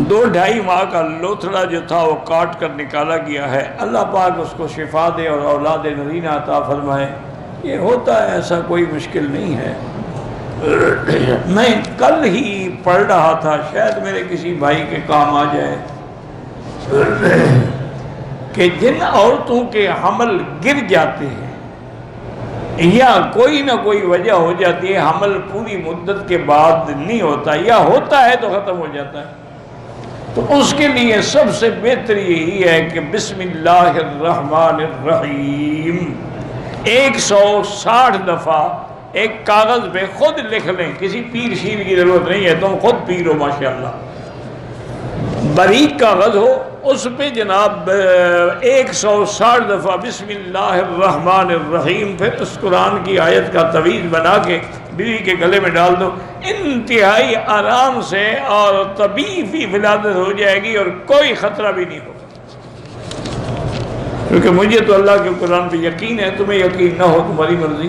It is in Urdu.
2-2.5 ماہ کا لوتھڑا جو تھا وہ کاٹ کر نکالا گیا ہے۔ اللہ پاک اس کو شفا دے اور اولاد نرینہ عطا فرمائے۔ یہ ہوتا ہے، ایسا کوئی مشکل نہیں ہے۔ میں کل ہی پڑھ رہا تھا، شاید میرے کسی بھائی کے کام آ جائے، کہ جن عورتوں کے حمل گر جاتے ہیں یا کوئی نہ کوئی وجہ ہو جاتی ہے، حمل پوری مدت کے بعد نہیں ہوتا یا ہوتا ہے تو ختم ہو جاتا ہے، تو اس کے لیے سب سے بہتر یہی ہے کہ بسم اللہ الرحمن الرحیم 160 دفعہ ایک کاغذ پہ خود لکھ لیں، کسی پیر شیر کی ضرورت نہیں ہے، تم خود پیر ہو ماشاءاللہ، باریک کاغذ ہو، اس پہ جناب 160 دفعہ بسم اللہ الرحمن الرحیم، پھر اس قرآن کی آیت کا تعویذ بنا کے بیوی کے گلے میں ڈال دو، انتہائی آرام سے اور طبیعی ولادت ہو جائے گی اور کوئی خطرہ بھی نہیں ہوگا۔ کیونکہ مجھے تو اللہ کے قرآن پہ یقین ہے، تمہیں یقین نہ ہو تمہاری مرضی۔